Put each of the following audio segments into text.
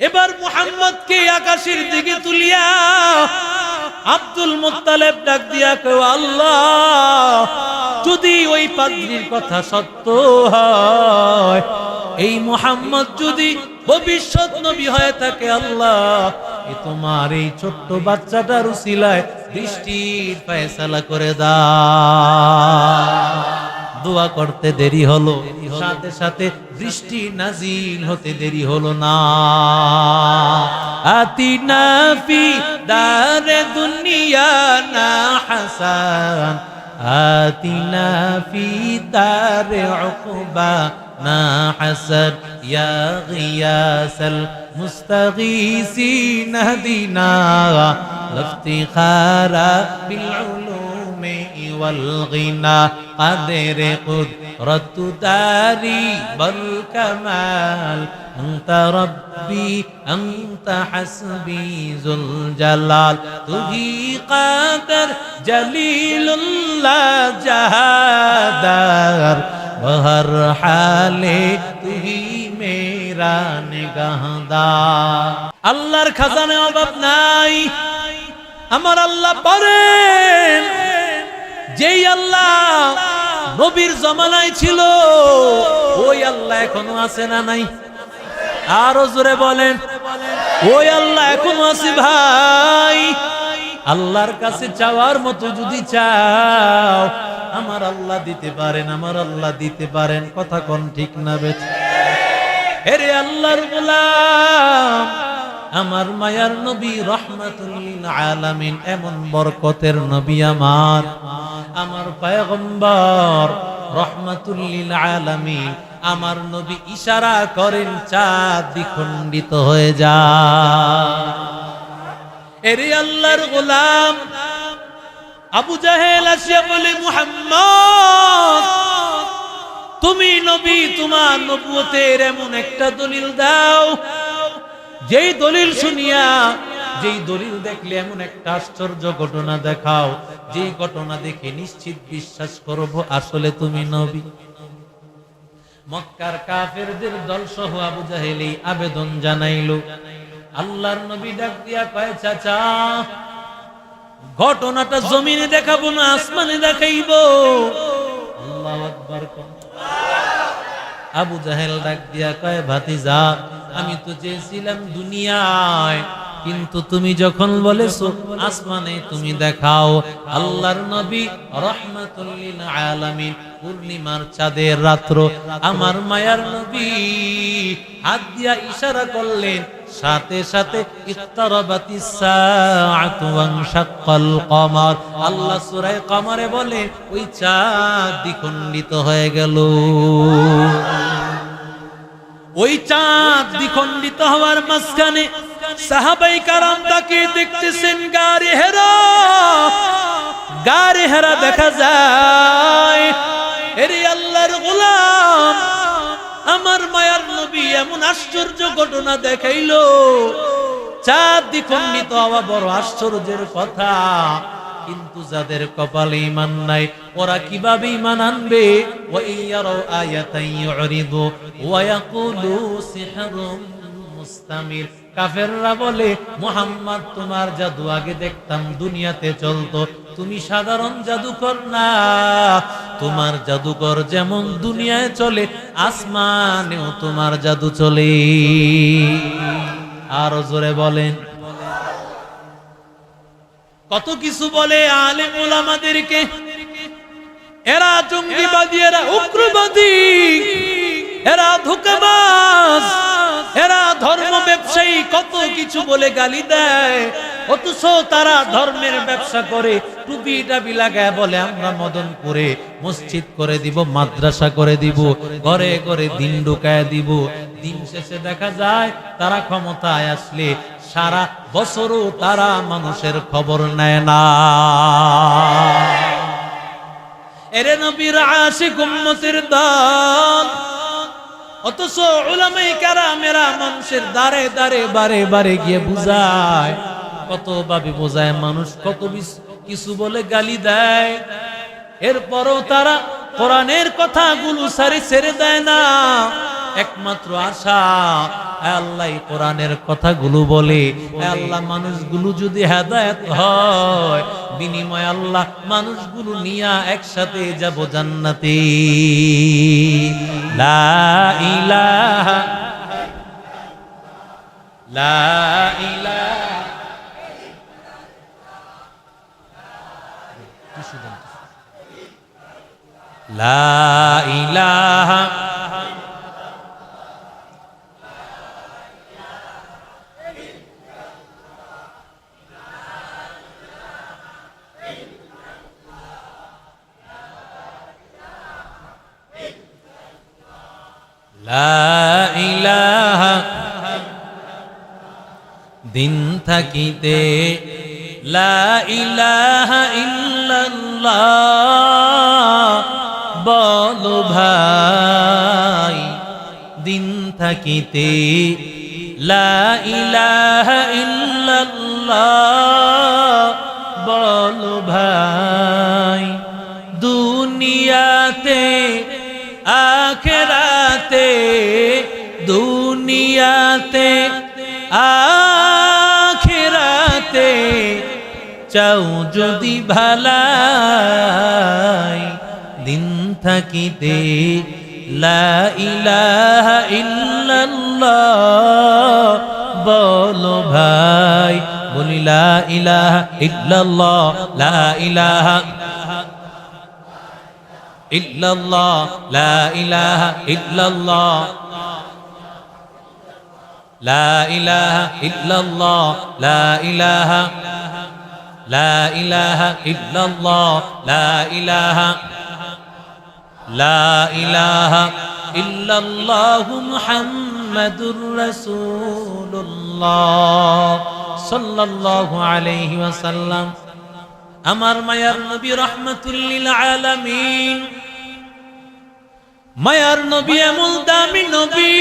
এবার মুহাম্মদকে আকাশের দিকে তুলিয়া আব্দুল মুত্তালিব ডাক দিয়া কয়, আল্লাহ, যদি ওই পাদ্রীর কথা সত্য হয়, এই মুহাম্মদ যদি ভবিষ্যৎ নবী হয়ে থাকে, আল্লাহ, তোমার এই ছোট্ট বাচ্চাটার উসিলায় বৃষ্টির ফয়সালা করে দাও। দোয়া করতে দেরি হলো, সাথে সাথে বৃষ্টি নাজিল হতে দেরি হলো না। আতিনা ফি দারে দুনিয়া না হাসান, আতিনা ফি দারে উকবা না হাসান, ইয়া গিয়াসাল মুস্তাগীসিন হদিনা লিফতিখারা বিল উলুমি ওয়াল গিনা قدر قدرت داري بالكمال أنت ربي أنت حسبي ذو الجلال تهي قادر جليل الله جهادر بہر حالے تهي میرا نگہدار আল্লাহর খাজানায় অভাব নাই। আমার আল্লাহ পারেন, যেই আল্লাহ নবীর জমানায় ছিল ওই আল্লাহ এখনো আছে না নাই? আরো জোরে বলেন, ওই আল্লাহ এখনো আছে ভাই। আল্লাহর কাছে চাওয়ার মতো যদি চাও, আমার আল্লাহ দিতে পারেন, আমার আল্লাহ দিতে পারেন। কথা কোন ঠিক না বেঠ? এরে আল্লাহর গোলাম, আমার মায়ার নবী রহমাতুল লিল আলামিন, এমন বরকতের নবী আমার পয়গম্বর রহমাতুল লিল আলামিন, আমার নবী ইশারা করেন চাঁদ দ্বিখণ্ডিত হয়ে যায়। এরে আল্লাহর গোলাম, আবু জাহেল আসিয়া বলে, মুহাম্মদ, তুমি নবী, তোমার নবুয়তের এমন একটা দলিল দাও, যেই দলিল শুনিয়া, যেই দলিল দেখলে এমন একটা আশ্চর্য ঘটনা দেখাও, যেই ঘটনা দেখে নিশ্চিত বিশ্বাস করব আসলে তুমি নবী। মক্কার কাফেরদের দল সহ আবু জাহেল এই আবেদন জানাইল। আল্লাহর নবী ডাক দিয়া কয়, চাচা, ঘটনাটা জমিনে দেখাবো না, আসমানে দেখাইব। আল্লাহু আকবার। আবু জাহেল ডাক দিয়া কয়, ভাতিজা, আমি তো চেয়েছিলাম দুনিয়ায়, কিন্তু তুমি যখন বলেছো আসমানে তুমি দেখাও। আল্লাহর নবী রহমাতুল লিল আলামিন, পূর্ণিমার চাঁদের রাত্র, আমার মায়ার নবী হাত দিয়া ইশারা করলেন, সাথে সাথে ইক্তারাবাতিস সাআতু ওয়ানশাক্কাল কমার। আল্লাহ সূরা কমারে বলে ওই চাঁদ দ্বিখণ্ডিত হয়ে গেল। ওই চাঁদ দ্বিখণ্ডিত হওয়ার মাঝখানে সাহাবাই কারাম তাকে দেখতেছেন। গারে হেরা দেখা যায়। এরে আল্লাহর গোলাম, আমার মায়ার নবী এমন আশ্চর্য ঘটনা দেখাইলো, চাঁদ দ্বিখণ্ডিত হওয়া বড় আশ্চর্যের কথা, কিন্তু যাদের কপালে ঈমান নাই ওরা কিভাবে ঈমান আনবে? ওয়া ইয়ারাউ আয়াতান ইউরিদু ওয়া ইয়াকুলু সিহরুম মুস্তামির। কাফেররা বলে, মুহাম্মদ, তোমার জাদু আগে দেখতাম দুনিয়াতে চলতো, তুমি সাধারণ জাদুকর না, তোমার জাদুকর যেমন দুনিয়ায় চলে, আসমানেও তোমার জাদু চলে। আরো জোরে বলেন। কত কিছু বলে আলেম ওলামাদেরকে, এরা জঙ্গিবাদী, এরা উগ্রবাদী, এরা ধোঁকাবাজ, এরা ধর্ম ব্যবসায়ী, কত কিছু বলে গালি দেয়। অথচ তারা ধর্মের ব্যবসা করে, টুপি টাপি লাগায় বলে আমরা মদনপুরে মসজিদ করে দিব, মাদ্রাসা করে দিব, ঘরে ঘরে দিন ঢুকায় দিব। দিন শেষে দেখা যায় তারা ক্ষমতায় আসলে সারা বছরও তারা মানুষের খবর নেয় না। এরে নবীর আশিক উম্মতের দল, অথচ উলামায়ে কেরামেরা মানুষের দাঁড়ে দাঁড়ে বারে বারে গিয়ে বুঝায়, কত ভাবে বোঝায়, মানুষ কত কিছু বলে গালি দেয়, এরপরও তারা কোরআনের কথাগুলো ছেড়ে দেয় না। একমাত্র আশা আল্লাহ এই কোরআনের কথাগুলো বলে, আল্লাহ মানুষগুলো যদি হেদায়েত হয়, বিনিময়ে আল্লাহ মানুষগুলো নিয়ে একসাথে যাব জান্নাতে। লা ইলাহা লা ইলাহা লা ইলাহা লা ইলাহা দিন থাকিতে লা ইলাহা ইল্লাল্লাহ বলো ভাই, দিন থাকিতে লা ইলাহা ইল্লাল্লাহ বলো ভাই, দুনিয়াতে আখিরাতে, দুনিয়াতে আখিরাতে চাও যদি ভালাই, দিন থাকিতে লা ইলাহা ইল্লাল্লাহ বলো ভাই, বলি লা ইলাহা ইল্লাল্লাহ লা ইলাহা ইল্লাল্লাহ লা ইলাহা ইল্লাল্লাহ লা ইলাহা ইল্লাল্লাহ লা ইলাহা লা ইলাহা ইল্লাল্লাহ লা ইলাহা লা ইলাহা ইল্লাল্লাহু মুহাম্মাদুর রাসূলুল্লাহ সাল্লাল্লাহু আলাইহি ওয়াসাল্লাম। আমার মায়ার নবী রাহমাতুল লিল আলামিন, মায়ার নবী এমন দামি নবী,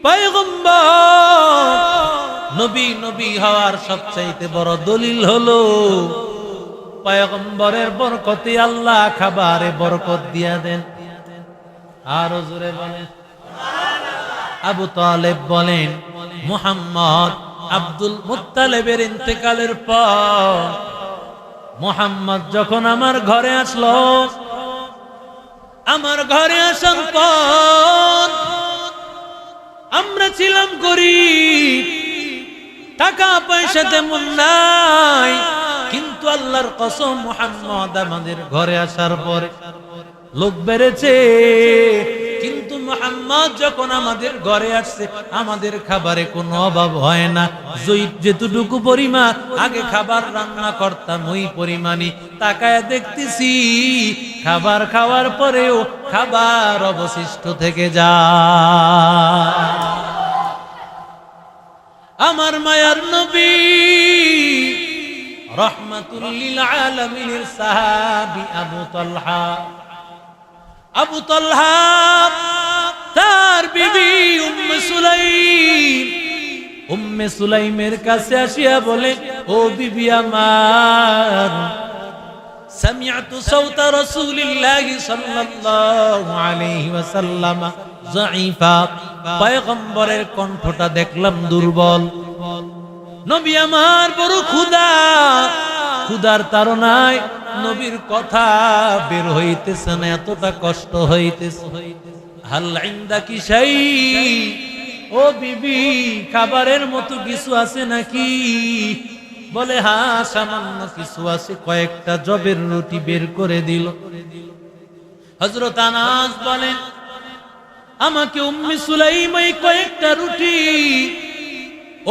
পয়গম্বর নবী, নবী হওয়ার সবচাইতে বড় দলিল হলো পয়গম্বরের বরকতে আল্লাহ খাবারে বরকত দিয়া দেন। আর জোরে বলেন আবু তালেব বলেন, মুহাম্মদ আব্দুল মুত্তালিবের ইন্তেকালের পর মুহাম্মদ যখন আমার ঘরে আসলো, আমার ঘরে আসার পর আমরা ছিলাম গরিব, টাকা পয়সা তেমন নাই, কিন্তু আল্লাহর কসম মুহাম্মদ আমাদের ঘরে আসার পরে লোক বেড়েছে, কিন্তু মুহাম্মদ যখন আমাদের ঘরে আসছে আমাদের খাবারে কোনো অভাব হয় না। যেটুকু পরিমাণ আগে খাবার রান্না করতাম ওই পরিমাণই তাকায় দেখতেছি খাবার খাওয়ার পরেও খাবার অবশিষ্ট থেকে যায়। আমার মায়ার নবী রাহমাতুল লিল আলামিনের সাহাবী আবু তালহা, আবু তালহা তার বিবি উম্মে সুলাইম, উম্মে সুলাইমের কাছে আসিয়া বলে, ও বিবি আমার, সামিআতু সাওতা রাসূলিল্লাহি সাল্লাল্লাহু আলাইহি ওয়াসাল্লাম যায়ীফা, পয়গম্বরের কণ্ঠটা দেখলাম দুর্বল, নবী আমার বড় ক্ষুধা, ক্ষুধার তাড়নায় নবীর কথা বের হইতেছে না, এতটা কষ্ট হইতেছে। হাল ইনদাকি শাই, ও বিবি খাবারের মতো কিছু আছে নাকি? বলে হ্যাঁ সামান্য কিছু আছে, কয়েকটা জবের রুটি বের করে দিল। হযরত আনাস বলেন, আমাকে উম্মে সুলাইম এই কয়েকটা রুটি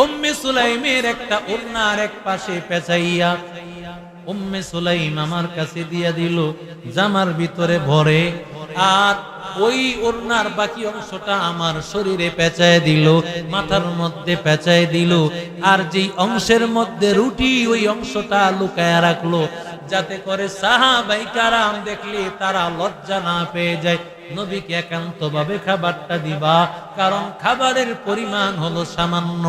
উম্মে সুলাইমের একটা ওড়নার এক পাশে পেঁচাইয়া উম্মে সুলাইম আমার কাছে দিয়া দিল, জামার ভিতরে ভরে, আর ওই ওড়নার বাকি অংশটা আমার শরীরে পেঁচায় দিল, মাথার মধ্যে পেঁচায় দিল, আর যেই অংশের মধ্যে রুটি ওই অংশটা লুকায়া রাখলো, যাতে করে সাহাবায়ে কেরাম দেখলে তারা লজ্জা না পেয়ে যায়, নবীকে একান্ত ভাবে খাবারটা দিবা, কারণ খাবারের পরিমাণ হলো সামান্য,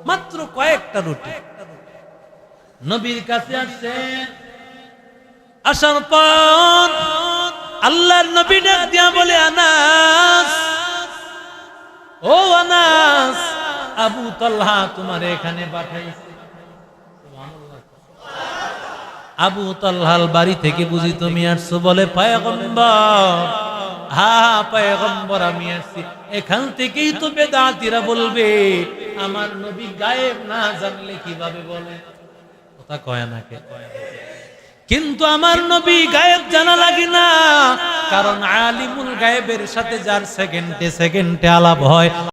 মাত্র কয়েকটা রুটি। নবীর কাছে আসছেন, আসার পর আল্লাহর নবী ডাক দিয়া বলে, আনাস ও আনাস, আবু তালহা তোমার এখানে পাঠাইছে। আবু তালহার বাড়ি থেকে বুঝি তুমি আসছো? বলে পয়গম্বর, হ্যাঁ পয়গম্বর আমি আসছি। এখান থেকেই তো বেদাতীরা বলবে আমার নবী গায়েব না জানলে কিভাবে বলে, কথা কয় না কে? কিন্তু আমার নবী গায়েব জানা লাগে না, কারণ আলিমুল গায়েবের সাথে যার সেকেন্ডে সেকেন্ডে আলাপ হয়